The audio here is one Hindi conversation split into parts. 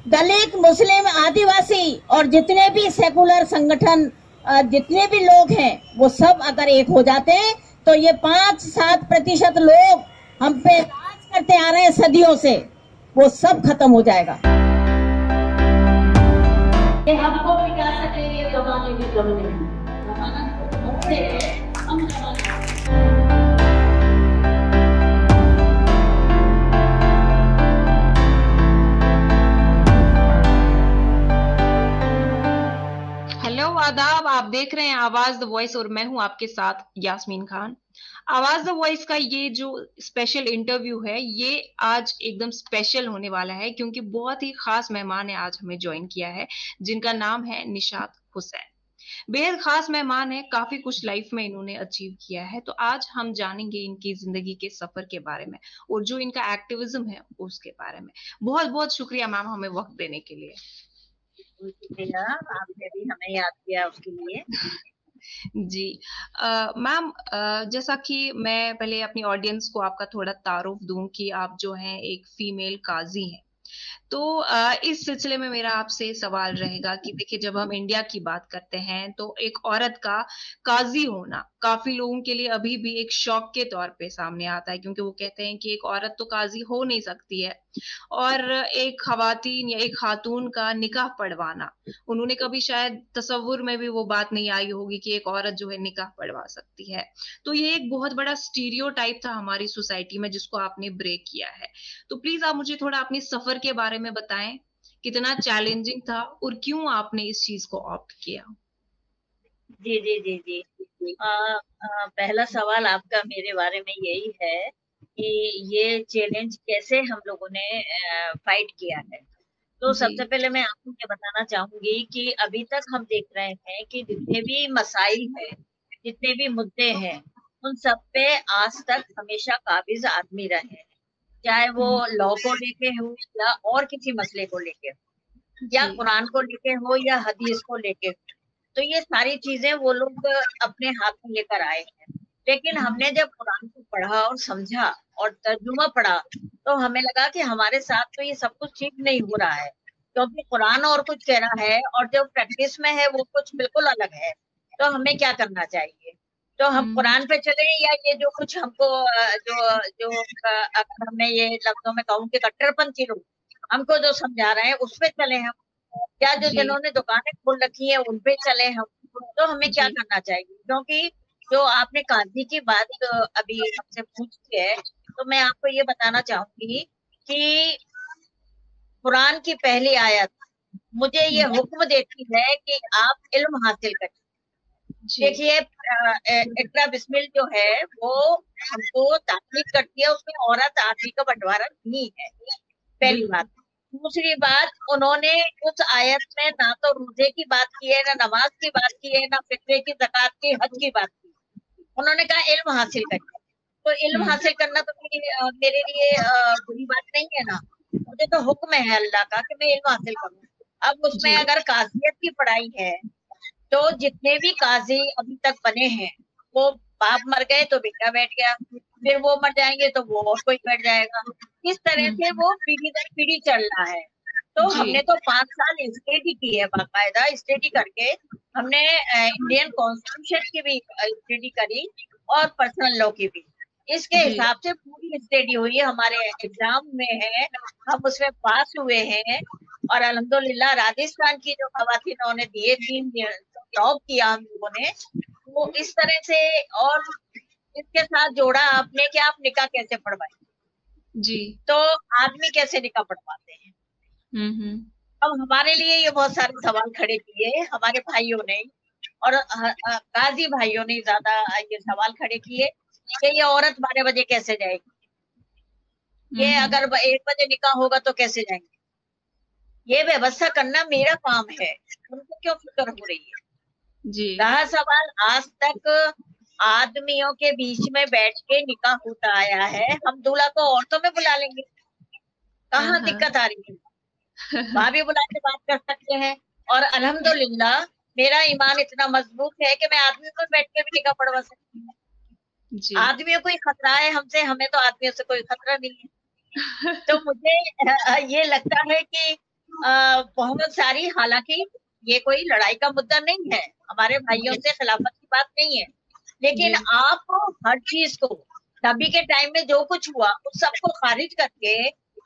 दलित, मुस्लिम, आदिवासी और जितने भी सेकुलर संगठन, जितने भी लोग हैं, वो सब अगर एक हो जाते हैं तो ये 5-7% लोग हम पे राज करते आ रहे हैं सदियों से, वो सब खत्म हो जाएगा। ये हमको मिटा सके ये जमाने की कमी नहीं, हम आदाब, आप देख रहे हैं आवाज द वॉइस और मैं हूं आपके साथ यास्मीन खान। आवाज द वॉइस का ये जो स्पेशल इंटरव्यू है ये आज एकदम स्पेशल होने वाला है क्योंकि बहुत ही खास मेहमान ने आज हमें ज्वाइन किया है जिनका नाम है निशात हुसैन। बेहद खास मेहमान है, काफी कुछ लाइफ में इन्होंने अचीव किया है। तो आज हम जानेंगे इनकी जिंदगी के सफर के बारे में और जो इनका एक्टिविज्म है उसके बारे में। बहुत बहुत शुक्रिया मैम हमें वक्त देने के लिए। शुक्रिया, आपने भी हमें याद किया उसके लिए। जी मैम, जैसा कि मैं पहले अपनी ऑडियंस को आपका थोड़ा तारुफ दूं कि आप जो हैं एक फीमेल काजी हैं, तो इस सिलसिले में मेरा आपसे सवाल रहेगा कि देखिए जब हम इंडिया की बात करते हैं तो एक औरत का काजी होना काफी लोगों के लिए अभी भी एक शौक के तौर पे सामने आता है क्योंकि वो कहते हैं कि एक औरत तो काजी हो नहीं सकती है। और एक खवातीन या एक खातून का निकाह पढ़वाना, उन्होंने कभी शायद तसव्वुर में भी वो बात नहीं आई होगी कि एक औरत जो है निकाह पढ़वा सकती है। तो ये एक बहुत बड़ा स्टीरियोटाइप था हमारी सोसाइटी में जिसको आपने ब्रेक किया है। तो प्लीज आप मुझे थोड़ा अपने सफर के बारे में बताएं, कितना चैलेंजिंग था और क्यों आपने इस चीज को ऑप्ट किया। जी जी जी जी पहला सवाल आपका मेरे बारे में यही है कि ये चैलेंज कैसे हम लोगों ने फाइट किया है। तो सबसे पहले मैं आपको ये बताना चाहूंगी कि अभी तक हम देख रहे हैं कि जितने भी मसाइल हैं, जितने भी मुद्दे हैं, उन सब पे आज तक हमेशा काबिज आदमी रहे हैं, चाहे वो लॉ को लेके हो या और किसी मसले को लेके हो, या कुरान को लेके हो या हदीस को लेके हो। तो ये सारी चीजें वो लोग अपने हाथ में लेकर आए हैं। लेकिन हमने जब कुरान को पढ़ा और समझा और तर्जुमा पढ़ा तो हमें लगा कि हमारे साथ तो ये सब कुछ ठीक नहीं हो रहा है, क्योंकि कुरान और कुछ कह रहा है और जो प्रैक्टिस में है वो कुछ बिल्कुल अलग है। तो हमें क्या करना चाहिए? तो हम कुरान पे चले या ये जो कुछ हमको जो जो अगर हमने ये लफ्जों में कहूँ कि कट्टरपंथी लोग हमको जो समझा रहे हैं उस पे चले हम, या जो जिन्होंने दुकानें खोल रखी है उन पे चले हम। तो हमें क्या करना चाहिए? क्योंकि जो आपने काजी की बात अभी हमसे पूछी है, तो मैं आपको ये बताना चाहूंगी कि कुरान की पहली आयत मुझे ये हुक्म देती है कि आप इल्म हासिल करें। देखिए इकरा बिस्मिल जो है वो हमको ताकीद करती है, उसमें औरत आदमी का बंटवारा नहीं है, पहली बात। दूसरी बात, उन्होंने उस आयत में ना तो रोजे की बात की है, ना नमाज की बात की है, ना फित्रे की, ज़कात की, हज की बात की। उन्होंने कहा इल्म हासिल करें। तो इल्म हासिल करना तो मेरे लिए बुरी बात नहीं है ना, मुझे तो हुक्म है अल्लाह का कि मैं इल्म हासिल करूँ। अब उसमें अगर काजियत की पढ़ाई है तो जितने भी काजी अभी तक बने हैं, वो बाप मर गए तो बेटा बैठ गया, फिर वो मर जाएंगे तो वो और कोई बैठ जाएगा, इस तरह से वो पीढ़ी दर पीढ़ी चल रहा है। तो हमने तो 5 साल स्टडी की है, बाकायदा स्टडी करके हमने इंडियन कॉन्स्टिट्यूशन की भी स्टडी करी और पर्सनल लॉ की भी। इसके हिसाब से पूरी स्टडी हुई है, हमारे एग्जाम में है, हम उसमें पास हुए हैं। और अल्हम्दुलिल्लाह राजस्थान की जो खवातीनों ने दिए 3 टॉप किया हम लोगों ने। वो इस तरह से, और इसके साथ जोड़ा आपने कि आप निकाह कैसे पढ़वाए जी, तो आदमी कैसे निकाह पढ़वाते हैं। अब हमारे लिए ये बहुत सारे सवाल खड़े किए हमारे भाइयों ने, और गाजी भाइयों ने ज्यादा ये सवाल खड़े किए कि ये औरत 12 बजे कैसे जाएगी, ये अगर 1 बजे निकाह होगा तो कैसे जाएंगे। ये व्यवस्था करना मेरा काम है, उनको क्यों फिक्र हो रही है जी। रहा सवाल, आज तक आदमियों के बीच में बैठ के निकाह होता आया है, हम दूल्हा को औरतों में बुला लेंगे, कहाँ दिक्कत आ रही है। भाभी बुला के बात कर सकते हैं। और अल्हम्दुलिल्लाह मेरा ईमान इतना मजबूत है कि मैं आदमियों को बैठ के भी निकाह पढ़वा सकती हूँ। आदमियों को ही खतरा है हमसे, हमें तो आदमियों से कोई खतरा नहीं है। तो मुझे ये लगता है कि मोहम्मद सारी, हालांकि ये कोई लड़ाई का मुद्दा नहीं है, हमारे भाइयों से खिलाफत की बात नहीं है, लेकिन आप हर चीज को तभी के टाइम में जो कुछ हुआ उस सबको खारिज करके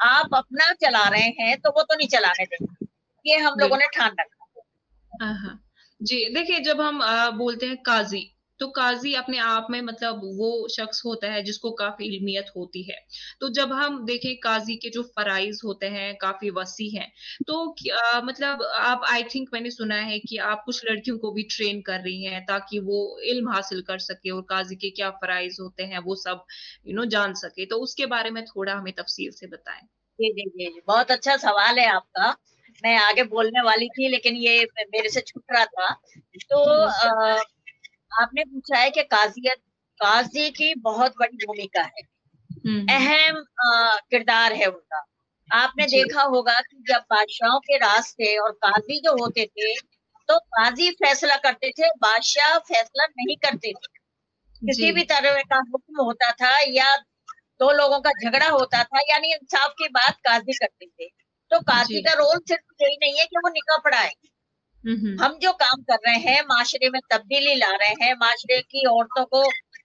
आप अपना चला रहे हैं, तो वो तो नहीं चलाने देंगे, ये हम लोगों ने ठान रखा। हाँ जी, देखिए जब हम बोलते हैं काजी, तो काजी अपने आप में मतलब वो शख्स होता है जिसको काफी इल्मियत होती है। तो जब हम देखें काजी के जो फराइज होते हैं काफी वसी हैं, तो मतलब आप आई थिंक मैंने सुना है कि आप कुछ लड़कियों को भी ट्रेन कर रही हैं ताकि वो इल्म हासिल कर सके और काजी के क्या फराइज होते हैं वो सब जान सके। तो उसके बारे में थोड़ा हमें तफसील से बताएं। जी जी जी जी, बहुत अच्छा सवाल है आपका। मैं आगे बोलने वाली थी लेकिन ये मेरे से छूट रहा था। तो आपने पूछा है कि काजी की बहुत बड़ी भूमिका है, अहम किरदार है उनका। आपने देखा होगा कि जब बादशाहों के राज थे और काजी जो होते थे, तो काजी फैसला करते थे, बादशाह फैसला नहीं करते थे। किसी भी तरह का हुक्म होता था या दो लोगों का झगड़ा होता था, यानी इंसाफ की बात काजी करते थे। तो काजी का रोल सिर्फ यही नहीं है कि वो निकाह पढ़ाए। हम जो काम कर रहे हैं, माशरे में तब्दीली ला रहे हैं, माशरे की औरतों को,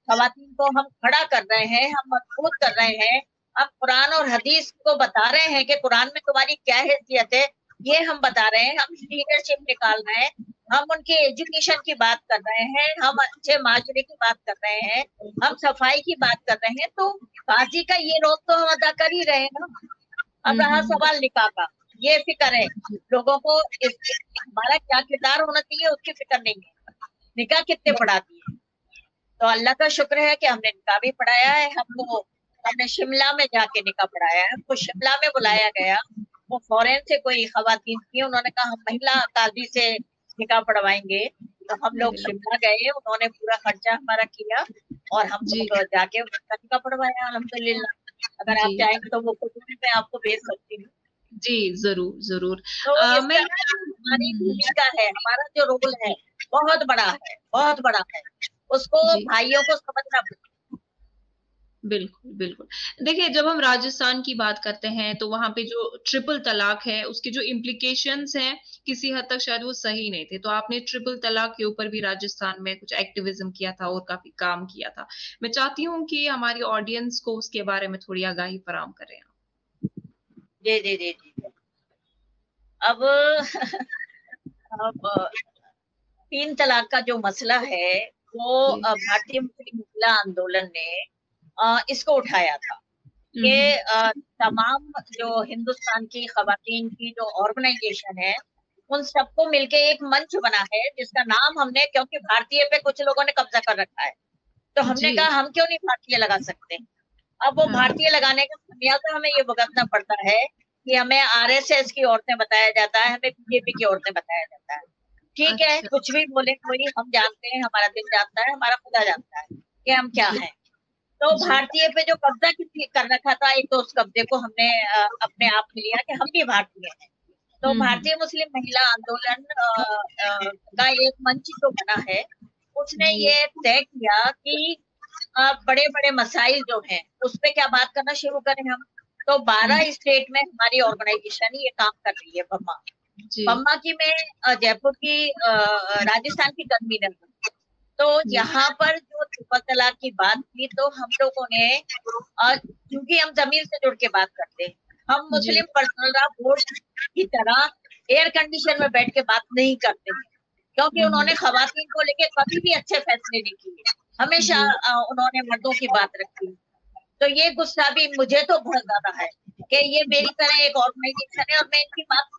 खवातीन को हम खड़ा कर रहे हैं, हम मजबूत कर रहे हैं, हम कुरान और हदीस को बता रहे हैं कि कुरान में तुम्हारी क्या हैसियत है, ये हम बता रहे हैं। हम लीडरशिप निकाल रहे हैं, हम उनके एजुकेशन की बात कर रहे हैं, हम अच्छे माशरे की बात कर रहे हैं, हम सफाई की बात कर रहे हैं। तो काजी का ये रोल तो हम अदा कर ही रहे हैं ना। अब रहा सवाल निकाह का, ये फिक्र है लोगों को, हमारा क्या किरदार होना चाहिए उसकी फिक्र नहीं है। निकाह कितने पढ़ाती है, तो अल्लाह का शुक्र है कि हमने निकाह भी पढ़ाया है। हमने शिमला में जाके निकाह पढ़ाया है। हमको शिमला में बुलाया गया, वो फॉरेन से कोई खवातीन थी, उन्होंने कहा हम महिला काजी से निकाह पढ़वाएंगे। तो हम लोग शिमला गए, उन्होंने पूरा खर्चा हमारा किया और हम लोग जाके उनका निकाह पढ़वाया अल्हम्दुलिल्लाह। अगर आप चाहेंगे तो वो फोटो भी मैं आपको भेज सकती हूँ। जी जरूर जरूर। तो हमारी भूमिका है, हमारा जो रोल है बहुत बड़ा है, बहुत बड़ा है, उसको भाइयों को समझना पड़ेगा। बिल्कुल बिल्कुल। देखिए जब हम राजस्थान की बात करते हैं तो वहां पे जो ट्रिपल तलाक है उसके जो इम्प्लीकेशंस हैं किसी हद तक शायद वो सही नहीं थे। तो आपने ट्रिपल तलाक के ऊपर भी राजस्थान में कुछ एक्टिविज्म किया था और काफी काम किया था। मैं चाहती हूँ कि हमारी ऑडियंस को उसके बारे में थोड़ी आगाही फराहम करें। जी जी जी जी। अब 3 तलाक का जो मसला है वो भारतीय मुस्लिम महिला आंदोलन ने इसको उठाया था कि तमाम जो हिंदुस्तान की खवातीन की जो ऑर्गेनाइजेशन है उन सबको मिलके एक मंच बना है जिसका नाम हमने, क्योंकि भारतीय पे कुछ लोगों ने कब्जा कर रखा है, तो हमने कहा हम क्यों नहीं भारतीय लगा सकते। अब वो भारतीय लगाने का खामियाजा हमें ये भुगतना पड़ता है कि हमें आरएसएस की औरतें बताया जाता है, हमें बीजेपी की औरतें बताया जाता है। ठीक है, कुछ भी बोले कोई, हम जानते हैं, हमारा दिल जानता है, हमारा खुदा जानता है कि हम क्या हैं। तो भारतीय पे जो कब्जा कर रखा था, एक तो उस कब्जे को हमने अपने आप में लिया कि हम भी भारतीय हैं। तो भारतीय मुस्लिम महिला आंदोलन का एक मंच जो बना है उसने ये तय किया कि बड़े बड़े मसाइल जो हैं उस पे क्या बात करना शुरू करें हम। तो 12 स्टेट में हमारी ऑर्गेनाइजेशन ये काम कर रही है। बम्मा की मैं जयपुर की राजस्थान की कन्वीनर हूँ। तो यहाँ पर जो ट्रिपल तलाक की बात की तो हम लोगों ने, क्योंकि हम जमीर से जुड़ के बात करते हैं, हम मुस्लिम पर्सनल लॉ बोर्ड की तरह एयर कंडीशन में बैठ के बात नहीं करते हैं, क्योंकि उन्होंने खवातीन को लेके कभी भी अच्छे फैसले नहीं किए, हमेशा उन्होंने मर्दों की बात रखी। तो ये गुस्सा भी मुझे तो बहुत ज्यादा है कि ये मेरी तरह एक ऑर्गेनाइजेशन है और मैं इनकी बात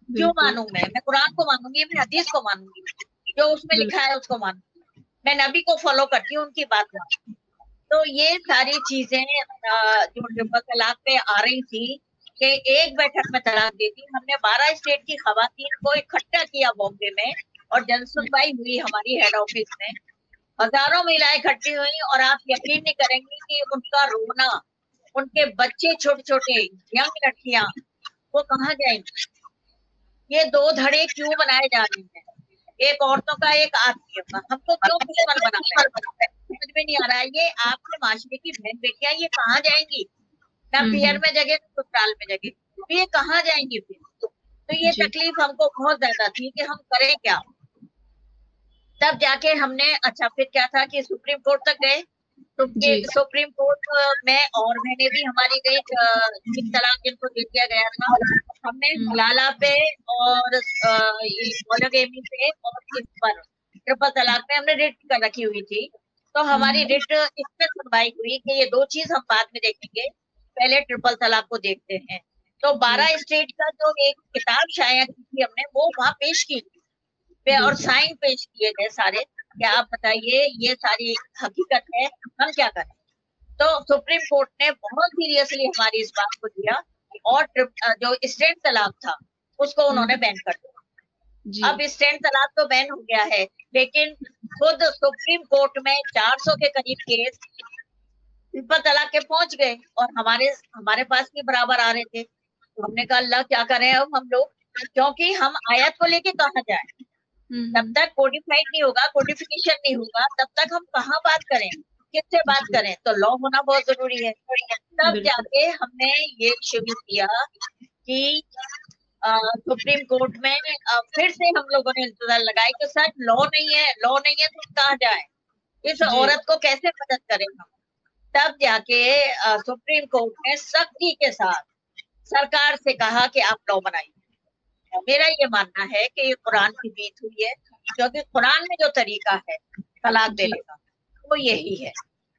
क्यों मानूं। मैं कुरान को मानूंगी, मैं हदीस को मानूंगी, जो उसमें लिखा है उसको मानूंगी, मैं नबी को फॉलो करती हूँ, उनकी बात मानूंगी। तो ये सारी चीजें जो ट्रिपल तलाक पे आ रही थी कि एक बैठक में तलाक दी थी, हमने 12 स्टेट की खवातीन को इकट्ठा किया बॉम्बे में और जनसुनवाई हुई हमारी हेड ऑफिस में। हजारों महिलाएं इकट्ठी हुई और आप यकीन नहीं करेंगे कि उनका रोना, उनके बच्चे छोटे छोटे यंग लड़कियां, वो कहाँ जाएंगी। ये 2 धड़े क्यों बनाए जा रहे हैं, एक औरतों का एक आदमियों का, हमको क्यों दुश्मन बना रहे हैं, समझ में नहीं आ रहा है। ये आपके माशरे की बहन बेटियां ये कहाँ जाएंगी, ना पियर में जगह ना ससुराल में जगह, तो ये कहाँ जाएंगी फिर। तो ये जी तकलीफ हमको बहुत ज्यादा थी कि हम करें क्या। तब जाके हमने, अच्छा फिर क्या था कि सुप्रीम कोर्ट तक गए। तो जी सुप्रीम कोर्ट में और बहनें भी हमारी गई, 3 तलाक जिनको दे दिया गया था, हमने हलाला पे और ये मोनोगेमी पे और इस पर ट्रिपल तलाक पे हमने रिट कर रखी हुई थी। तो हमारी रिट इसमें सुनवाई हुई कि ये 2 चीज हम बाद में देखेंगे, पहले ट्रिपल तलाक को देखते हैं। तो जी 12 स्टेट का जो एक किताब शाया की थी हमने, वो वहां पेश की पे और बिल्कुल साइन पेश किए गए सारे कि आप बताइए ये सारी हकीकत है, हम क्या करें। तो सुप्रीम कोर्ट ने बहुत सीरियसली हमारी इस बात को लिया और जो स्टैंड तलाक था उसको उन्होंने बैन कर दिया। जी अब स्टैंड तलाक तो बैन हो गया है, लेकिन खुद सुप्रीम कोर्ट में 400 के करीब केस ट्रिपल तलाक के पहुंच गए और हमारे हमारे पास भी बराबर आ रहे थे। तो हमने कहा अल्लाह क्या करें अब हम लोग, क्योंकि हम आयत को लेके कहाँ जाए। तब तक कोडिफाइड नहीं होगा, कोडिफिकेशन नहीं होगा, तब तक हम कहाँ बात करें, किससे बात जी करें। तो लॉ होना बहुत जरूरी है। तब बिल्कुल जाके हमने ये शुरू किया कि सुप्रीम कोर्ट में फिर से हम लोगों ने इंतजार लगाई कि सर लॉ नहीं है, लॉ नहीं है तो कहाँ जाए, इस जी औरत को कैसे मदद करें हम। तब जाके सुप्रीम कोर्ट ने सख्ती के साथ सरकार से कहा कि आप लॉ बनाइए। मेरा ये मानना है कि ये कुरान की जीत हुई है, क्योंकि कुरान में जो तरीका है तलाक जी देने का वो यही है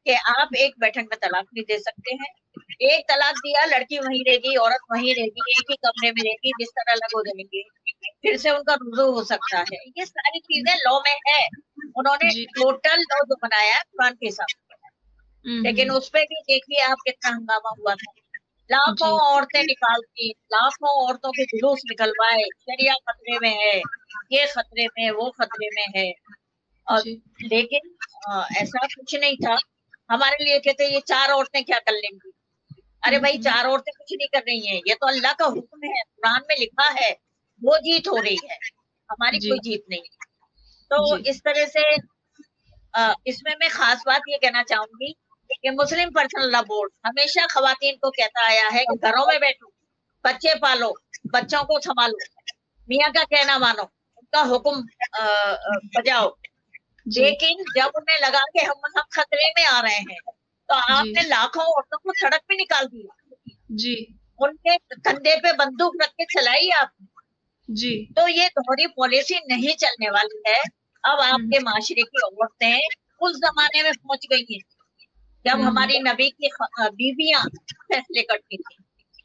कि आप एक बैठक में तलाक नहीं दे सकते हैं। एक तलाक दिया, लड़की वहीं रहेगी, औरत वहीं रहेगी, एक ही कमरे में रहेगी, बिस्तर अलग हो जाएंगे, फिर से उनका रुजू हो सकता है। ये सारी चीजें लॉ में है। उन्होंने जी टोटल लॉ जो बनाया है कुरान के हिसाब से, लेकिन हम्म उस पे भी देखिए आप कितना हंगामा हुआ था। लाखों जी औरतें निकालती, लाखों औरतों के जुलूस निकलवाए, शरिया खतरे में है, ये खतरे में, वो खतरे में है। और जी लेकिन ऐसा कुछ नहीं था। हमारे लिए कहते ये 4 औरतें क्या कर लेंगी। अरे भाई, 4 औरतें कुछ नहीं कर रही हैं, ये तो अल्लाह का हुक्म है, कुरान में लिखा है, वो जीत हो रही है, हमारी जी कोई जीत नहीं। तो जी इस तरह से इसमें मैं खास बात ये कहना चाहूंगी कि मुस्लिम पर्सनल लॉ बोर्ड हमेशा खवातीन को कहता आया है कि घरों में बैठो, बच्चे पालो, बच्चों को संभालो, मियाँ का कहना मानो, उनका हुक्म बजाओ। जी लेकिन जब उन्हें लगा कि हम खतरे में आ रहे हैं, तो जी आपने लाखों औरतों को सड़क पे निकाल दिया, जी उनके कंधे पे बंदूक रख के चलाई आप। जी तो ये दोहरी पॉलिसी नहीं चलने वाली है। अब आपके माशरे की औरतें उस जमाने में पहुंच गई हैं जब हमारी नबी की बीवियां फैसले करती थी,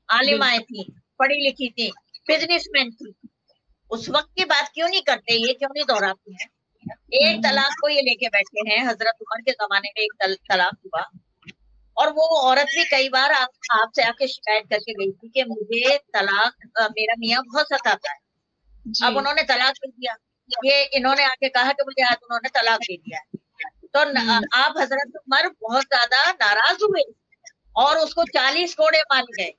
आलिमाएं बिल्कुल थी, पढ़ी लिखी थी, बिजनेसमैन थी। उस वक्त की बात क्यों नहीं करते, ये क्यों नहीं दोहराते हैं। एक तलाक को ये लेके बैठे हैं, हजरत उमर के जमाने में एक तलाक हुआ और वो औरत भी कई बार आपसे आके शिकायत करके गई थी कि मुझे तलाक, मेरा मियाँ बहुत सताता है। जी अब उन्होंने तलाक दे दिया, ये इन्होंने आके कहा कि मुझे आज उन्होंने तलाक दे दिया है। तो आप हजरत उमर बहुत ज्यादा नाराज हुए और उसको 40 कोड़े मारे गए।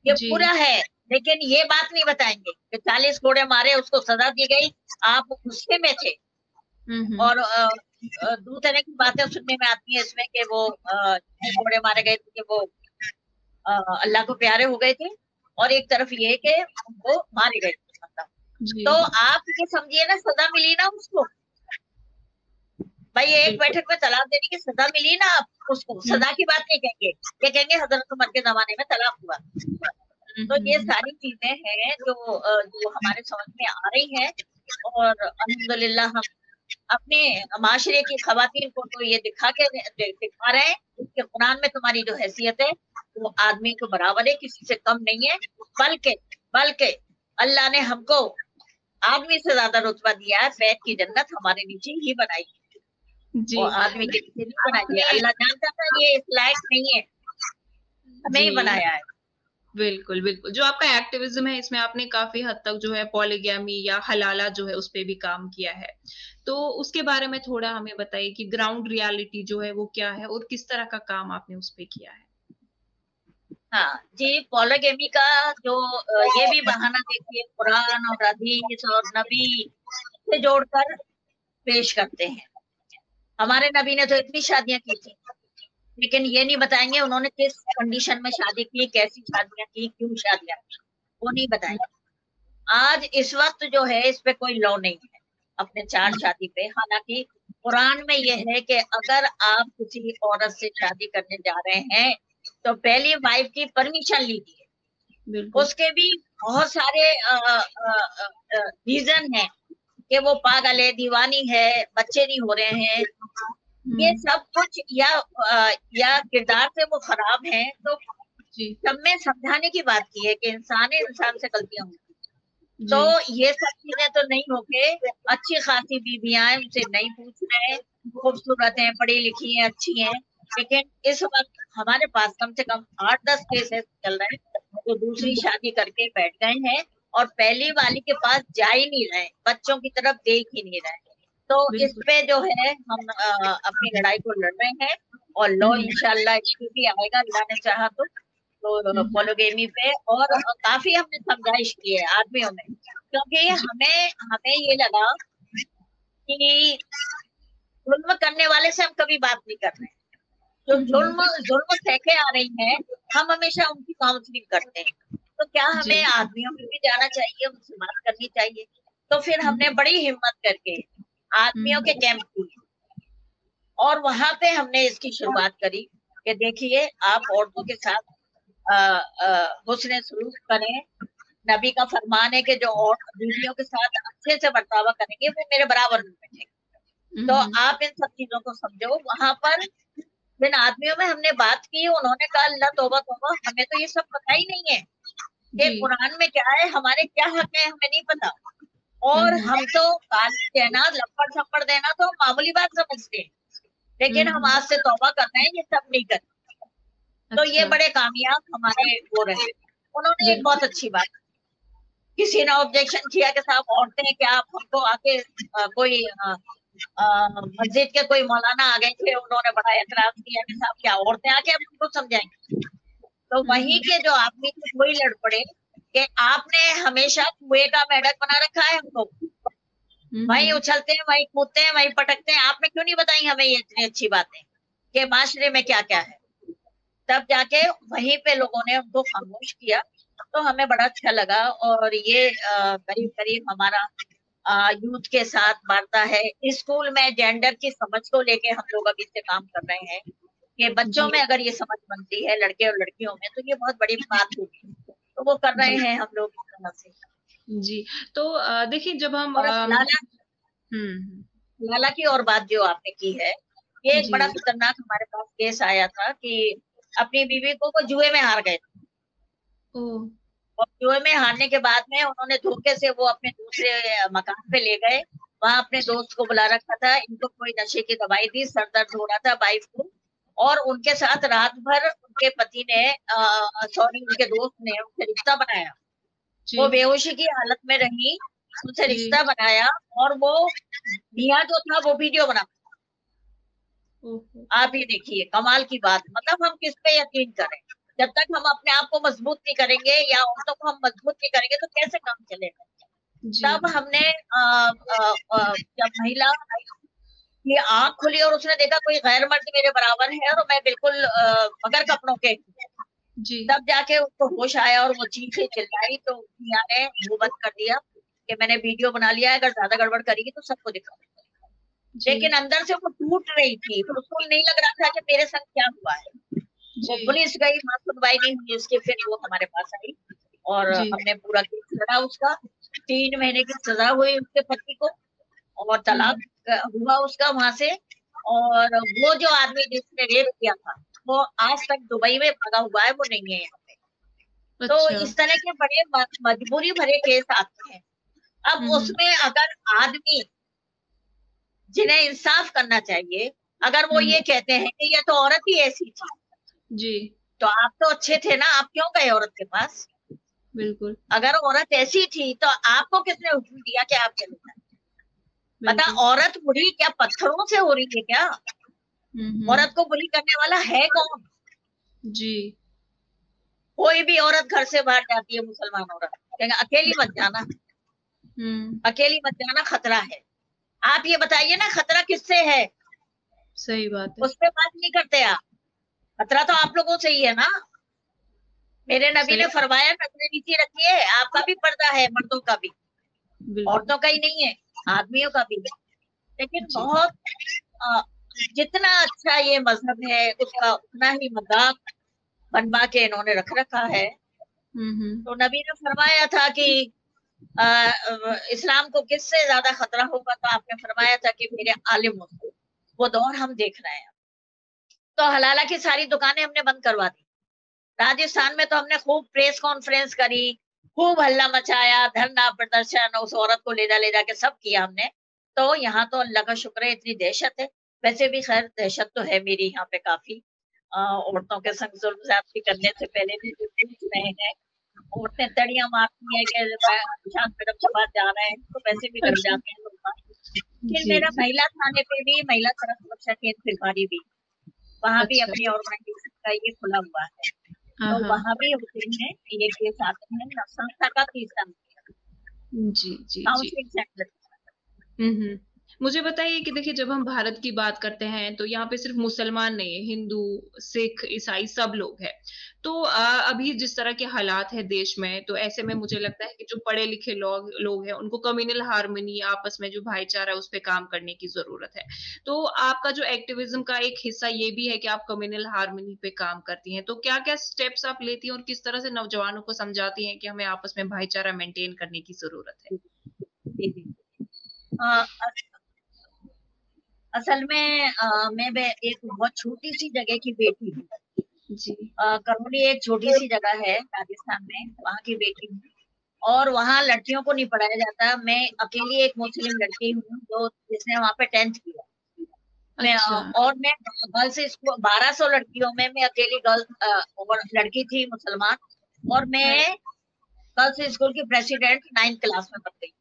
ये जी पूरा है, लेकिन ये बात नहीं बताएंगे कि 40 कोड़े मारे, उसको सजा दी गई, आप गुस्से में थे। और दूसरे की बातें सुनने में आती है इसमें कि वो कोड़े मारे गए थे कि वो अल्लाह को प्यारे हो गए थे, और एक तरफ ये कि उनको मारे गए थे, मतलब। जी तो आप ये समझिए ना, सजा मिली ना उसको। भाई एक बिल्कुल बैठक में तलाक देने की सजा मिली ना, आप उसको सजा की बात नहीं कहेंगे, ये कहेंगे हजरत उमर के जमाने में तलाक हुआ। तो ये सारी चीजें हैं जो हमारे समझ में आ रही हैं। और अल्हम्दुलिल्लाह हम अपने माशरे की खवातीन को तो ये दिखा रहे हैं कि कुरान में तुम्हारी जो हैसियत है वो आदमी के बराबर है, किसी से कम नहीं है। बल्कि बल्कि अल्लाह ने हमको आदमी से ज्यादा रुतबा दिया है, बैत की जन्नत हमारे नीचे ही बनाई है, जी वो आदमी के नीचे नहीं बनाई है। अल्लाह जानता था ये इस लायक नहीं है, हमें जी ही बनाया है। बिल्कुल बिल्कुल जो आपका एक्टिविज्म है इसमें आपने काफी हद तक जो है पॉलीगैमी या हलाला जो है उस पे भी काम किया है तो उसके बारे में थोड़ा हमें बताइए कि ग्राउंड रियलिटी जो है वो क्या है और किस तरह का काम आपने उस पे किया है। हाँ जी, पॉलीगैमी का जो ये भी बहाना देखिए कुरान और हदीस और नबी से जोड़कर पेश करते हैं। हमारे नबी ने तो इतनी शादियां की थी, लेकिन ये नहीं बताएंगे उन्होंने किस कंडीशन में शादी की, कैसी शादियां की, क्यों शादियां की, वो नहीं बताएंगे। आज इस वक्त जो है इस पे कोई लॉ नहीं है अपने चार शादी पे। हालांकि कुरान में यह है कि अगर आप किसी औरत से शादी करने जा रहे हैं तो पहली वाइफ की परमिशन लीजिए। बिल्कुल। उसके भी बहुत सारे रीजन है कि वो पागल है, दीवानी है, बच्चे नहीं हो रहे हैं, ये सब कुछ, या किरदार से वो खराब हैं। तो जी सब में समझाने की बात की है कि इंसान से गलतियां होती हैं। तो जी ये सब चीजें तो नहीं होके अच्छी खासी बीबियां हैं, उनसे नहीं पूछ रहे हैं, खूबसूरत हैं, पढ़ी लिखी हैं, अच्छी हैं, लेकिन इस वक्त हमारे पास कम से कम 8-10 केसेस चल रहे हैं जो दूसरी शादी करके बैठ गए हैं और पहली वाली के पास जा ही नहीं रहे, बच्चों की तरफ देख ही नहीं रहे। तो इस बिल्कुल। पे जो है हम अपनी लड़ाई को लड़ रहे हैं और लॉ इंशाल्लाह इसकी भी आएगा, अल्लाह ने चाहा तो पोलोगेमी पे। और काफी हमने समझाइश की है आदमियों में, क्योंकि हमें हमें ये लगा कि जुल्म करने वाले से हम कभी बात नहीं कर रहे हैं। जो जुल्म जुल्म सहके आ रही हैं, हम हमेशा उनकी काउंसलिंग करते हैं। तो क्या जी हमें आदमियों में भी जाना चाहिए, उनसे बात करनी चाहिए? तो फिर हमने बड़ी हिम्मत करके आदमियों के कैंप किए और वहां पे हमने इसकी शुरुआत करी कि देखिए आप औरतों के साथ हुस्न सलूक करें। नबी का फरमान है कि जो और बीवियों के साथ अच्छे से बर्तावा करेंगे वो मेरे बराबर में बैठेंगे। तो आप इन सब चीजों को समझो। वहां पर जिन आदमियों में हमने बात की, उन्होंने कहा अल्लाह तौबा तौबा, हमें तो ये सब पता ही नहीं है कि जी कुरान में क्या है, हमारे क्या हक है, हमें नहीं पता। और हम तो गाली देना, लपड़ थप्पड़ देना तो मामूली बात समझते हैं, लेकिन हम आज से तौबा कर रहे हैं ये सब नहीं करते। तो ये अच्छा बड़े कामयाब हमारे वो रहे। उन्होंने एक बहुत अच्छी बात, किसी ने ऑब्जेक्शन किया कि साहब औरतें क्या, आप हमको आके कोई मस्जिद के कोई मौलाना आ गए थे, उन्होंने बड़ा एतराज किया कि साहब क्या औरतें आके हम उनको समझाएंगे। तो वहीं के जो आदमी थे वही लड़ पड़े कि आपने हमेशा कुएं का मेढक बना रखा है हमको, वहीं उछलते हैं, वहीं कूदते हैं, वहीं पटकते हैं, आपने क्यों नहीं बताई हमें ये इतनी अच्छी बातें कि माशरे में क्या क्या है? तब जाके वहीं पे लोगों ने उनको खामोश किया। तो हमें बड़ा अच्छा लगा और ये करीब करीब हमारा यूथ के साथ वार्ता है। स्कूल में जेंडर की समझ को लेके हम लोग अभी से काम कर रहे हैं कि बच्चों जी में अगर ये समझ बनती है लड़के और लड़कियों में तो ये बहुत बड़ी बात होगी। तो वो कर रहे जी हैं हम लोग इस तरह से। जी तो देखिए जब हम और लाला की और बात जो आपने की है, ये एक जी बड़ा खतरनाक हमारे पास केस आया था कि अपनी बीवी को वो जुए में हार गए ओ और जुए में हारने के बाद में उन्होंने धोखे से वो अपने दूसरे मकान पे ले गए। वहां अपने दोस्त को बुला रखा था, इनको कोई नशे की दवाई दी, सर दर्द हो रहा था वाइफ को, और उनके साथ रात भर उनके पति ने सॉरी उनके दोस्त ने उनसे रिश्ता बनाया। जी वो बेहोशी की हालत में रही, उनसे जी रिश्ता बनाया और वो मियाँ जो था वो वीडियो बना। ओहो आप ये देखिए कमाल की बात, मतलब हम किस पे यकीन करें? जब तक हम अपने आप को मजबूत नहीं करेंगे या औरतों को हम मजबूत नहीं करेंगे तो कैसे काम चलेगा? जी तब हमने जब महिला की आंख खुली और उसने देखा कोई गैर मर्द मेरे बराबर है और मैं बिल्कुल बगैर कपड़ों के, जी तब जाके उसको होश आया और वो चीखे चिल्लाई। तो मियां ने मुंह बंद कर दिया कि मैंने वीडियो बना लिया है, अगर ज्यादा गड़बड़ करेगी तो सबको दिखा। लेकिन जी अंदर से वो टूट रही थी, तो उसको नहीं लग रहा था कि मेरे संग क्या हुआ है। वो जी पुलिस गई, वहां सुनवाई नहीं हुई उसकी, फिर वो हमारे पास आई और जी हमने पूरा केस लड़ा उसका। 3 महीने की सजा हुई उसके पति को और तलाक हुआ उसका वहां से। और वो जो आदमी जिसने रेप किया था वो आज तक दुबई में भागा हुआ है, वो नहीं है यहाँ पे। तो अच्छा इस तरह के बड़े मजबूरी भरे केस आते हैं। अब उसमें अगर आदमी जिन्हें इंसाफ करना चाहिए, अगर वो ये कहते हैं कि ये तो औरत ही ऐसी थी, जी तो आप तो अच्छे थे ना, आप क्यों गए औरत के पास? बिल्कुल अगर औरत ऐसी थी तो आपको किसने हुक्म दिया कि आप चले जाए? पता बिल्कुल औरत बुरी क्या पत्थरों से हो रही है क्या? औरत को बुरी करने वाला है कौन? जी कोई भी औरत घर से बाहर जाती है, मुसलमान औरत, कहेंगे अकेली मत जाना, अकेली मत जाना, खतरा है। आप ये बताइए ना खतरा किससे है? सही बात है उस पर बात नहीं करते आप। खतरा तो आप लोगों से ही है ना। मेरे नबी ने फरमाया नजरें नीचे रखिए, आपका भी पर्दा है, मर्दों का भी, औरतों का ही नहीं है, आदमियों का भी। लेकिन बहुत जितना अच्छा ये मजहब है उसका उतना ही मजाक बनवा के इन्होंने रख रखा है। तो नबी ने फरमाया था कि इस्लाम को किससे ज्यादा खतरा होगा, तो आपने फरमाया था कि मेरे आलिम हो। वो दौर हम देख रहे हैं। तो हलाला की सारी दुकानें हमने बंद करवा दी। राजस्थान में तो हमने खूब प्रेस कॉन्फ्रेंस करी, खूब हल्ला मचाया, धरना प्रदर्शन, उस औरत को ले जा के सब किया हमने। तो यहाँ तो अल्लाह का शुक्र है इतनी दहशत है। वैसे भी खैर दहशत तो है मेरी यहाँ पे काफी, औरतों के संग जुल्म ज्यादती करने से पहले भी जो पूछ रहे हैं, औरतें तड़ियां मारती है कि निशांत मैडम के पास जा रहे हैं, तो वैसे भी डर जाते हैं लोग। फिर मेरा महिला थाने पे भी, महिला सड़क सुरक्षा केंद्र फिलहारी भी, वहाँ भी अपनी ऑर्गेनाइजेशन का ये खुला हुआ है। तो वहाँ भी होते हैं ये केस आते हैं। संस्था का तीसरा काउंसलिंग सेंटर। मुझे बताइए कि देखिए, जब हम भारत की बात करते हैं तो यहाँ पे सिर्फ मुसलमान नहीं है, हिंदू, सिख, ईसाई सब लोग हैं। तो अभी जिस तरह के हालात है देश में, तो ऐसे में मुझे लगता है कि जो पढ़े लिखे लोग हैं उनको कम्युनल हार्मनी, आपस में जो भाईचारा है उस पे काम करने की जरूरत है। तो आपका जो एक्टिविज्म का एक हिस्सा ये भी है कि आप कम्युनल हार्मनी पे काम करती हैं। तो क्या क्या स्टेप्स आप लेती हैं और किस तरह से नौजवानों को समझाती हैं कि हमें आपस में भाईचारा मेंटेन करने की जरूरत है? असल में मैं एक बहुत छोटी सी जगह की बेटी हूँ जी। करौली एक छोटी सी जगह है राजस्थान में, वहाँ की बेटी हूँ। और वहाँ लड़कियों को नहीं पढ़ाया जाता। मैं अकेली एक मुस्लिम लड़की हूँ जो जिसने वहाँ पे 10th किया। और मैं गर्ल्स स्कूल 1200 लड़कियों में मैं अकेली गर्ल लड़की थी मुसलमान, और मैं गर्ल्स स्कूल की प्रेसिडेंट 9th क्लास में पढ़ गई।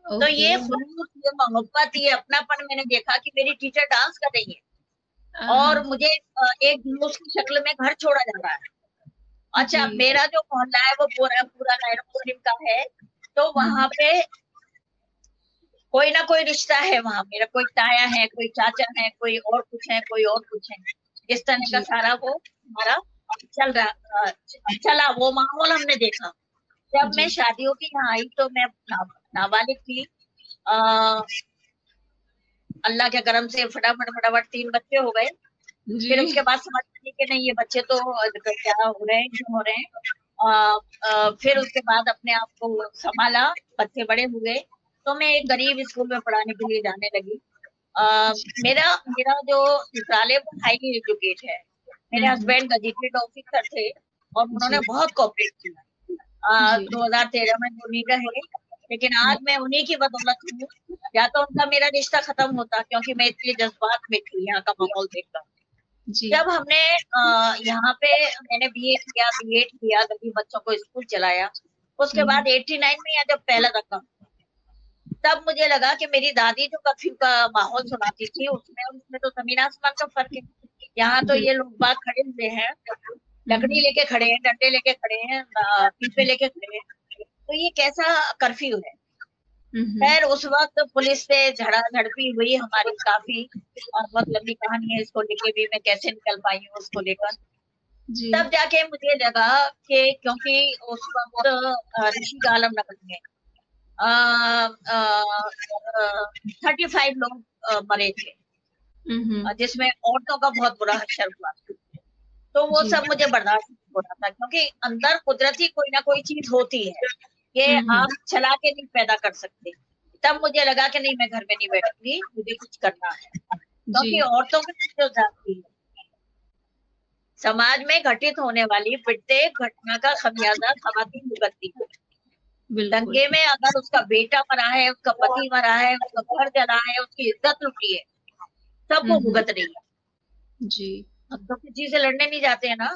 तो ये खुलूस, ये मोहब्बत, ये अपनापन मैंने देखा कि मेरी टीचर डांस कर रही है और मुझे एक जुलूस की शक्ल में घर छोड़ा जा रहा है। अच्छा, मेरा जो मोहल्ला है वो पूरा गैर मुस्लिम का है, तो वहां पे कोई ना कोई रिश्ता है। वहां मेरा कोई ताया है, कोई चाचा है, कोई और कुछ है, कोई और कुछ है। इस तरह का सारा वो हमारा चला वो माहौल हमने देखा। जब मैं शादियों की यहाँ आई तो मैं नाबालिग थी। अल्लाह के करम से फटाफट 3 बच्चे हो गए। फिर उसके बाद समझ आई कि नहीं, ये बच्चे तो क्या हो रहे हैं, क्यों हो रहे हैं। फिर उसके बाद अपने आप को संभाला, बच्चे बड़े हुए, तो मैं एक गरीब स्कूल में पढ़ाने के लिए जाने लगी। मेरा जो ससुराल है वो हाईली एजुकेट है। मेरे हस्बैंड गजेटेड ऑफिसर थे और उन्होंने बहुत कोऑपरेट किया। 2013 में उन्हीं का है, लेकिन आज मैं उन्हीं की बदौलत हूँ। या तो उनका मेरा रिश्ता खत्म होता, क्योंकि मैं इतनी जज्बात में थी यहाँ का माहौल देखकर। जब हमने यहाँ पे मैंने बीए किया, बीएड किया, गरीब बच्चों को स्कूल चलाया। उसके बाद 89 में जब पहला धक्का, तब मुझे लगा कि मेरी दादी जो कर्फ्यू का माहौल सुनाती थी उसमें तो जमीन आसमान का फर्क है। यहाँ तो ये लोग बात खड़े हुए हैं, लकड़ी लेके खड़े हैं, डंडे लेके खड़े हैं, पीपे लेके खड़े हैं, तो ये कैसा कर्फ्यू है। खैर उस वक्त पुलिस से झड़पी हुई हमारी काफी, और बहुत लंबी कहानी है, इसको लेके भी मैं कैसे निकल पाई हूँ उसको लेकर। तब जाके मुझे लगा कि क्योंकि उस वक्त ऋषि आलम नगर में 35 लोग मरे थे, जिसमें औरतों का बहुत बुरा हश्र हुआ। तो वो सब मुझे बर्दाश्त नहीं हो रहा था, क्योंकि अंदर कुदरती कोई ना कोई चीज होती है, ये आप चला के नहीं पैदा कर सकते। तब मुझे लगा कि नहीं, मैं घर में नहीं बैठूंगी, मुझे कुछ करना है, क्योंकि औरतों की जो जाती है समाज में घटित होने वाली प्रत्येक घटना का खमियाजा खवातीन भुगतती है। दंगे में अगर उसका बेटा मरा है, उसका पति मरा है, उसका घर जला है, उसकी इज्जत लुटी है, सब वो भुगत रही है जी। हम तो किसी से लड़ने नहीं जाते हैं ना,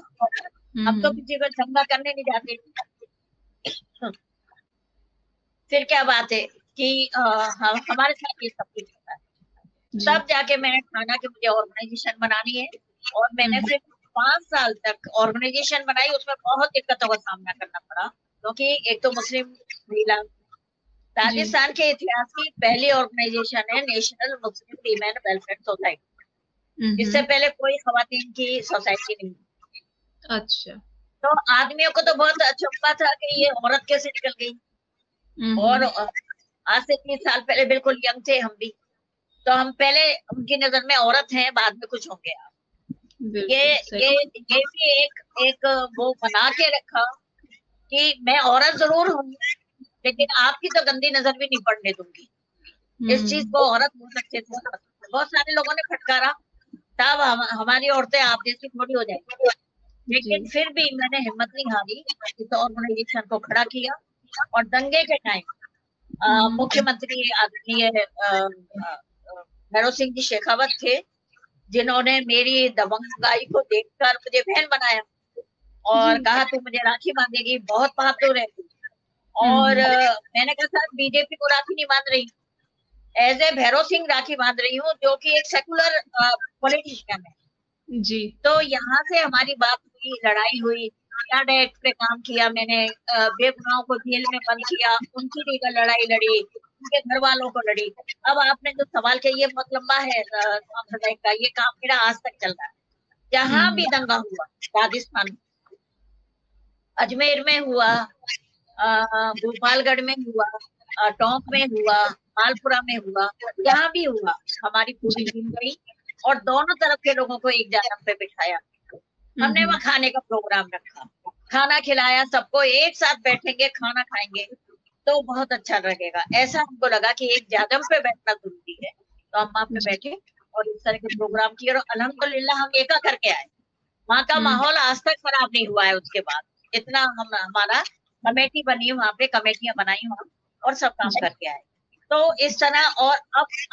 हम तो किसी को दंगा करने नहीं जाते। फिर क्या बात है कि हमारे साथ ये सब कुछ होता है। तब जाके मैंने ठाना कि मुझे ऑर्गेनाइजेशन बनानी है, और मैंने फिर 5 साल तक ऑर्गेनाइजेशन बनाई। उसमें बहुत दिक्कतों का सामना करना पड़ा, क्योंकि एक तो मुस्लिम महिला, राजस्थान के इतिहास की पहली ऑर्गेनाइजेशन है नेशनल मुस्लिम वीमेन वेलफेयर सोसाइटी। इससे पहले कोई खवातीन की सोसाइटी नहीं। अच्छा। तो आदमियों को तो बहुत अचंभा था कि ये औरत कैसे निकल गई। और आज से 30 साल पहले बिल्कुल यंग थे हम भी, तो हम पहले उनकी नजर में औरत हैं, बाद में कुछ होंगे आप। ये भी एक वो बना के रखा कि मैं औरत जरूर हूँ, लेकिन आपकी तो गंदी नजर भी नहीं पड़ने दूंगी। इस चीज को औरत बहुत अच्छे से, बहुत सारे लोगों ने फटकारा, तब हमारी औरतें आप जैसी थोड़ी हो जाएगी, लेकिन फिर भी मैंने हिम्मत नहीं हारी। इस ऑर्गेनाइजेशन को खड़ा किया, और दंगे के टाइम मुख्यमंत्री आदरणीय भैरव सिंह जी शेखावत थे, जिन्होंने मेरी दबंगाई को देखकर मुझे बहन बनाया और कहा तू मुझे राखी बांधेगी, बहुत बहादुर है। और मैंने कहा सर बीजेपी को राखी नहीं बांध रही, एज ए भैरव सिंह राखी बांध रही हूँ, जो कि एक सेकुलर पॉलिटिशियन है जी। तो यहाँ से हमारी बात हुई, लड़ाई हुई, यार्ड एक्ट पे काम किया मैंने, बेगुनाहों को जेल में बंद किया, उनकी लीगल लड़ाई लड़ी, उनके घर वालों को लड़ी। अब आपने जो सवाल किया ये बहुत लंबा है सांप्रदायिक का, ये काम मेरा आज तक चल रहा है। जहां भी दंगा हुआ, राजस्थान में, अजमेर में हुआ, भोपालगढ़ में हुआ, टोंक में हुआ, मालपुरा में हुआ, जहां भी हुआ, हमारी पूरी टीम गई और दोनों तरफ के लोगों को एक जानम पे बिठाया। हमने वहां खाने का प्रोग्राम रखा, खाना खिलाया, सबको एक साथ बैठेंगे, खाना खाएंगे तो बहुत अच्छा लगेगा। ऐसा हमको लगा कि एक जानम पे बैठना जरूरी है, तो हम वहां पे बैठे और इस तरह के प्रोग्राम किए और अल्हम्दुलिल्लाह हम एका करके आए। वहां का माहौल आज तक खराब नहीं हुआ है। उसके बाद इतना हमारा कमेटी बनी, वहां पे कमेटियां बनाई वहां और सब काम करके आए। तो इस तरह, और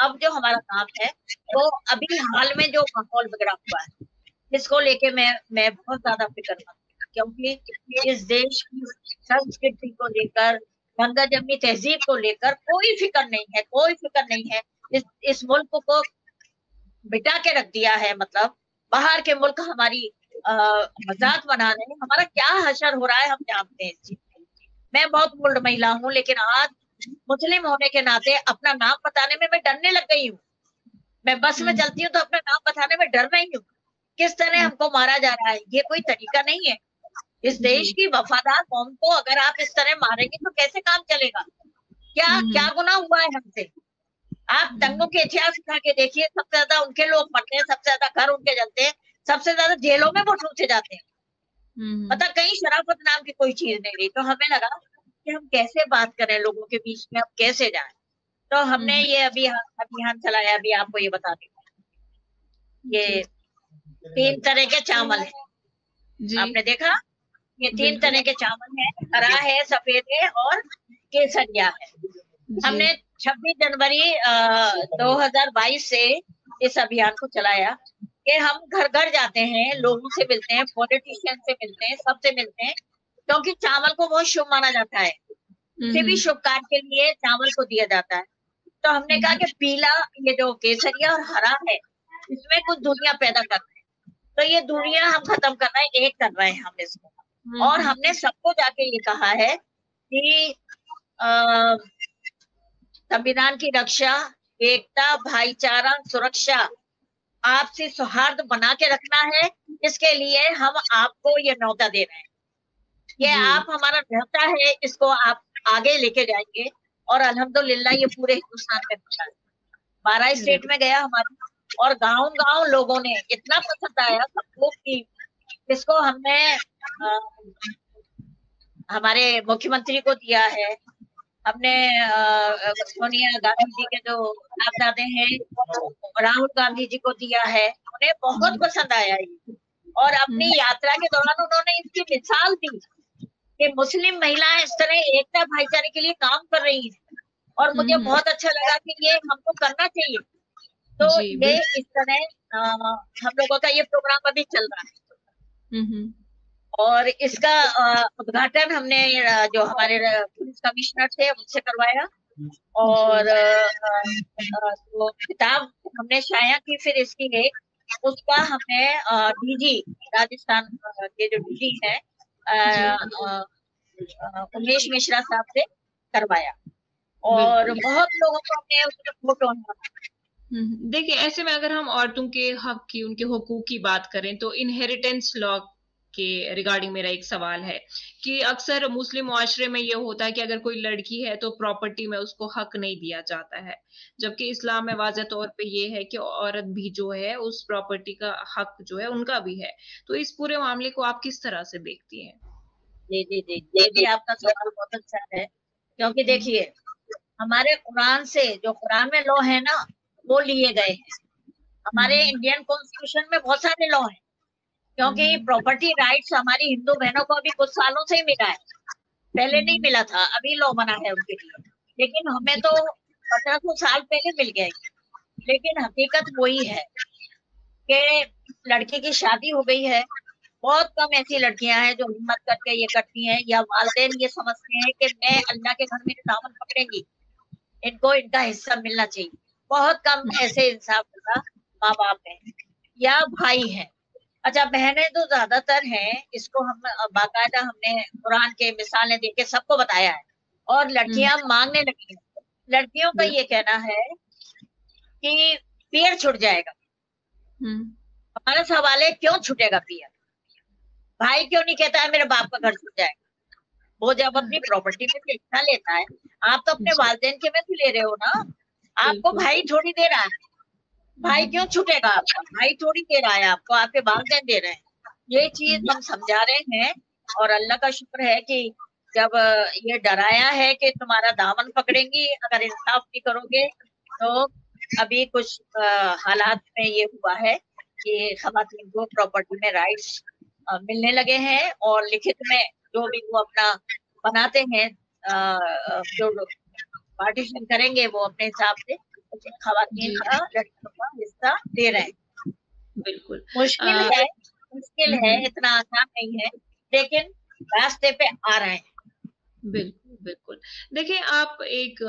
अब जो हमारा काम है वो अभी हाल में जो माहौल बिगड़ा हुआ है, इसको लेके मैं बहुत ज्यादा फिक्रमंद हूं, क्योंकि इस देश की संस्कृति को लेकर, गंगा जमनी तहजीब को लेकर कोई फिक्र नहीं है, कोई फिक्र नहीं है। इस मुल्क को बिटा के रख दिया है। मतलब बाहर के मुल्क हमारी मजाक बना रहे हैं, हमारा क्या हशर हो रहा है हम जानते हैं इस चीज। मैं बहुत बोल्ड महिला हूँ, लेकिन आज मुस्लिम होने के नाते अपना नाम बताने में मैं डरने लग गई हूँ। मैं बस में चलती हूँ तो अपना नाम बताने में डर रही हूँ। किस तरह हमको मारा जा रहा है, ये कोई तरीका नहीं है। इस देश की वफादार कौम को अगर आप इस तरह मारेंगे तो कैसे काम चलेगा? क्या गुनाह हुआ है हमसे? आप दंगों के इतिहास उठा के देखिए, सबसे ज्यादा उनके लोग मरते हैं, सबसे ज्यादा घर उनके जलते हैं, सबसे ज्यादा जेलों में वो ठूसे जाते हैं। मतलब कहीं शराफत नाम की कोई चीज नहीं रही। तो हमें लगा कि हम कैसे बात करें लोगों के बीच में, अब कैसे जाएं। तो हमने ये अभियान चलाया। अभी आपको ये बता दें, ये 3 तरह के चावल है, आपने देखा, ये 3 तरह के चावल है, हरा है, सफेद है और केसरिया है। हमने 26 जनवरी 2022 से इस अभियान को चलाया कि हम घर घर जाते हैं, लोगों से मिलते हैं, पॉलिटिशियन से मिलते हैं, सबसे मिलते हैं, क्योंकि चावल को बहुत शुभ माना जाता है। किसी भी शुभ कार्य के लिए चावल को दिया जाता है। तो हमने कहा कि पीला, ये जो केसरिया और हरा है, इसमें कुछ दूरियां पैदा कर रहे हैं, तो ये दूरियां हम खत्म कर रहे हैं, एक कर रहे हैं हम इसको। और हमने सबको जाके ये कहा है कि संविधान की रक्षा, एकता, भाईचारा, सुरक्षा, आपसी सौहार्द बना के रखना है। इसके लिए हम आपको ये न्योता दे रहे हैं। ये आप हमारा न्योता है, इसको आप आगे लेके जाएंगे और अल्हम्दुलिल्लाह ये पूरे हिंदुस्तान में होता है। 12 स्टेट में गया हमारा, और गांव लोगों ने इतना पसंद आया सबको कि इसको हमने हमारे मुख्यमंत्री को दिया है, हमने सोनिया गांधी जी के जो साहबजादे हैं राहुल गांधी जी को दिया है, उन्हें बहुत पसंद आया ये। और अपनी यात्रा के दौरान उन्होंने इसकी मिसाल दी कि मुस्लिम महिलाएं इस तरह एकता भाईचारे के लिए काम कर रही हैं, और मुझे बहुत अच्छा लगा कि ये हमको करना चाहिए। तो ये इस तरह हम लोगों का ये प्रोग्राम अभी चल रहा है। और इसका उद्घाटन हमने जो हमारे पुलिस कमिश्नर थे उनसे करवाया, और जो किताब हमने शाया की फिर इसकी एक, उसका हमने डीजी राजस्थान के जो डीजी है उमेश मिश्रा साहब से करवाया, और बहुत लोगों को हमने उसमें फोटो। देखिए, ऐसे में अगर हम औरतों के हक की, उनके हुकूक की बात करें तो इनहेरिटेंस लॉ के रिगार्डिंग मेरा एक सवाल है कि अक्सर मुस्लिम मुआशरे में ये होता है कि अगर कोई लड़की है तो प्रॉपर्टी में उसको हक नहीं दिया जाता है, जबकि इस्लाम में वाज़ह तौर पे ये है कि औरत भी जो है उस प्रॉपर्टी का हक जो है उनका भी है। तो इस पूरे मामले को आप किस तरह से देखती हैं? जी जी जी, ये भी आपका सवाल बहुत अच्छा है, क्योंकि देखिए हमारे कुरान से, जो कुरान में लॉ है ना, वो लिए गए हैं। हमारे इंडियन कॉन्स्टिट्यूशन में बहुत सारे लॉ हैं, क्योंकि प्रॉपर्टी राइट्स हमारी हिंदू बहनों को अभी कुछ सालों से ही मिला है, पहले नहीं मिला था, अभी लॉ बना है उनके लिए। लेकिन हमें तो 1500 साल पहले मिल गए। लेकिन हकीकत वही है कि लड़की की शादी हो गई है, बहुत कम ऐसी लड़कियां हैं जो हिम्मत करके ये करती हैं, या वालिदैन ये समझते हैं कि मैं अल्लाह के घर में दामन पकड़ेंगी, इनको इनका हिस्सा मिलना चाहिए। बहुत कम ऐसे इंसाफ वाला माँ बाप है या भाई है। अच्छा, बहनें तो ज्यादातर हैं, इसको हम बाकायदा हमने कुरान के मिसालें देके सबको बताया है, और लड़कियां मांगने लगी हैं। लड़कियों का ये कहना है कि पेड़ छूट जाएगा। हमारा सवाल है, क्यों छूटेगा पेड़? भाई क्यों नहीं कहता है मेरे बाप का घर छूट जाएगा? वो जब अपनी प्रॉपर्टी में से हिस्सा लेता है, आप तो अपने वालिदैन के में से ले रहे हो ना, आपको भाई थोड़ी दे रहा है। भाई क्यों छूटेगा आपका? भाई थोड़ी दे रहा है आपको, आपके वालिदैन दे रहे हैं। ये चीज हम समझा रहे हैं, और अल्लाह का शुक्र है कि जब ये डराया है कि तुम्हारा दामन पकड़ेंगी अगर इंसाफ नहीं करोगे, तो अभी कुछ हालात में ये हुआ है कि खवातीन को प्रॉपर्टी में राइट्स मिलने लगे हैं, और लिखित में जो भी वो अपना बनाते हैं, जो पार्टीशन करेंगे वो अपने हिसाब से खवातीन का, लड़कियों का हिस्सा दे रहे हैं। बिल्कुल मुश्किल है, इतना आसान नहीं है, लेकिन रास्ते पे आ रहे हैं। बिल्कुल बिल्कुल। देखिए, आप एक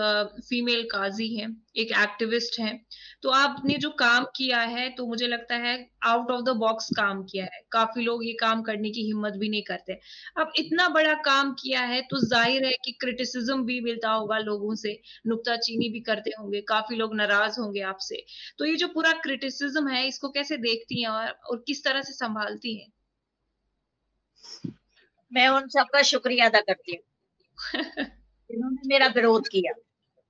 फीमेल काजी हैं, एक एक्टिविस्ट हैं, तो आपने जो काम किया है तो मुझे लगता है आउट ऑफ द बॉक्स काम किया है। काफी लोग ये काम करने की हिम्मत भी नहीं करते। अब इतना बड़ा काम किया है तो जाहिर है कि क्रिटिसिज्म भी मिलता होगा लोगों से, नुक्ताचीनी भी करते होंगे, काफी लोग नाराज होंगे आपसे। तो ये जो पूरा क्रिटिसिज्म है इसको कैसे देखती हैं और किस तरह से संभालती हैं? मैं उन सबका शुक्रिया अदा करती हूँ जिन्होंने मेरा विरोध किया।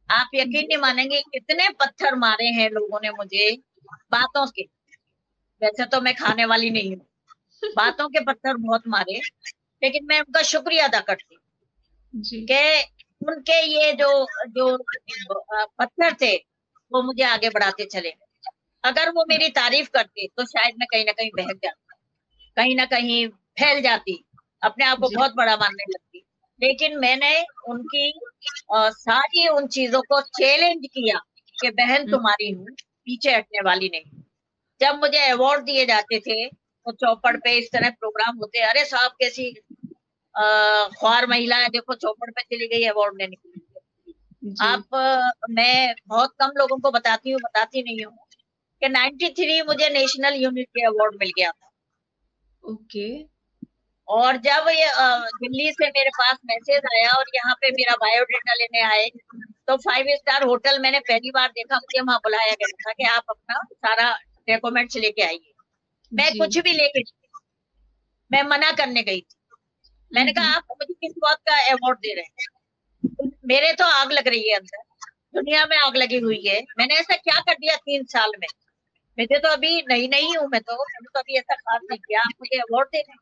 आप यकीन नहीं मानेंगे कितने पत्थर मारे हैं लोगों ने मुझे बातों के। वैसे तो मैं खाने वाली नहीं हूँ, बातों के पत्थर बहुत मारे, लेकिन मैं उनका शुक्रिया अदा करती हूँ कि उनके ये जो पत्थर थे वो मुझे आगे बढ़ाते चले। अगर वो मेरी तारीफ करते तो शायद मैं कहीं ना कहीं बहक जाती, कहीं ना कहीं फैल जाती, अपने आप को बहुत बड़ा मानने लगती। लेकिन मैंने उनकी सारी उन चीजों को चैलेंज किया कि बहन तुम्हारी हूँ, पीछे हटने वाली नहीं। जब मुझे अवार्ड दिए जाते थे तो चौपड़ पे इस तरह प्रोग्राम होते, अरे साहब कैसी ख्वार महिला है, देखो चौपड़ पे चली गई अवार्ड लेने के लिए। आप मैं बहुत कम लोगों को बताती नहीं हूँ कि 93 मुझे नेशनल यूनिटी अवार्ड मिल गया था। ओके। और जब ये दिल्ली से मेरे पास मैसेज आया और यहाँ पे मेरा बायोडेटा लेने आए, तो 5 स्टार होटल मैंने पहली बार देखा, मुझे वहां बुलाया गया था कि आप अपना सारा डॉक्यूमेंट्स लेके आइए। मैं कुछ भी लेके, मैं मना करने गई थी। मैंने कहा आप मुझे किस बात का अवार्ड दे रहे हैं? मेरे तो आग लग रही है अंदर, दुनिया में आग लगी हुई है। मैंने ऐसा क्या कर दिया 3 साल में? मुझे तो अभी नई हूँ, मैंने तो अभी ऐसा खास नहीं किया, आप मुझे अवार्ड दे रहे हैं।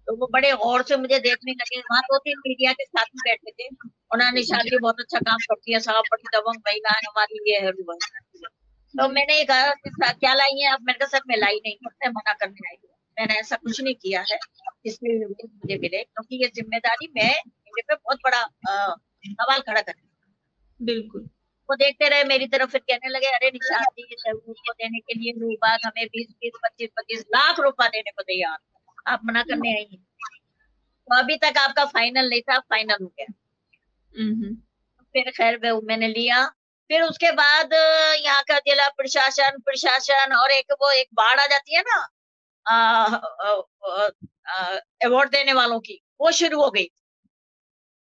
तो वो बड़े गौर से मुझे देखने लगे। वहां 2-3 मीडिया के साथ में बैठे थे। उन्होंने निशाद जी बहुत अच्छा काम करती है साहब, बड़ी दबंग महिला है हमारी, ये है वो है। तो मैंने ये कहा क्या लाई है आप? मैंने कहा सर मैं लाई नहीं हूँ, मैं मना करने आई हूँ, मैंने ऐसा कुछ नहीं किया है, इसलिए मुझे मिले, क्योंकि ये जिम्मेदारी मैं मेरे पे बहुत बड़ा सवाल खड़ा कर। बिल्कुल। वो देखते रहे मेरी तरफ, फिर कहने लगे अरे निशाद जी को देने के लिए लोग हमें 20-20, 25-25 लाख रुपया देने को तैयार, आप मना करने आई हैं। तो अभी तक आपका फाइनल नहीं था, फाइनल हो गया। फिर खैर मैंने लिया। फिर उसके बाद यहाँ का जिला प्रशासन और एक बाढ़ आ जाती है ना अवार्ड देने वालों की, वो शुरू हो गई।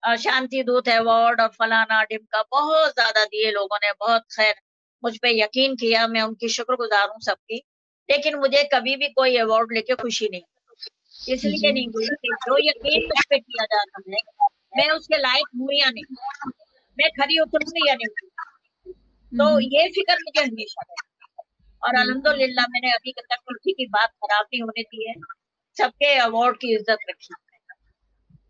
शांति दूत अवार्ड और फलाना ढिमका बहुत ज्यादा दिए लोगों ने। बहुत खैर मुझ पे यकीन किया, मैं उनकी शुक्रगुजार हूँ सबकी। लेकिन मुझे कभी भी कोई अवार्ड लेके खुशी नहीं। इसलिए नहीं हुई कि जो यकीन मुझ पे किया जाता है मैं उसके लायक हूँ या नहीं, मैं खरी उतरूंगी या नहीं। तो ये फिक्र मुझे हमेशा है। और अल्हम्दुलिल्लाह मैंने अभी तक किसी की बात खराब नहीं होने दी है, सबके अवार्ड की इज्जत रखी।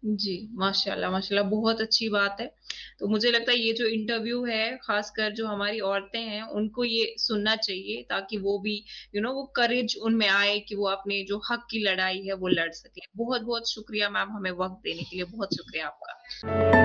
जी, माशाल्लाह, माशाल्लाह, बहुत अच्छी बात है। तो मुझे लगता है ये जो इंटरव्यू है, ख़ासकर जो हमारी औरतें हैं, उनको ये सुनना चाहिए ताकि वो भी वो करेज उनमें आए कि वो अपने जो हक की लड़ाई है, वो लड़ सकें। बहुत-बहुत शुक्रिया मैम हमें वक़्त देने के लिए, बहुत शुक्रिया आपका।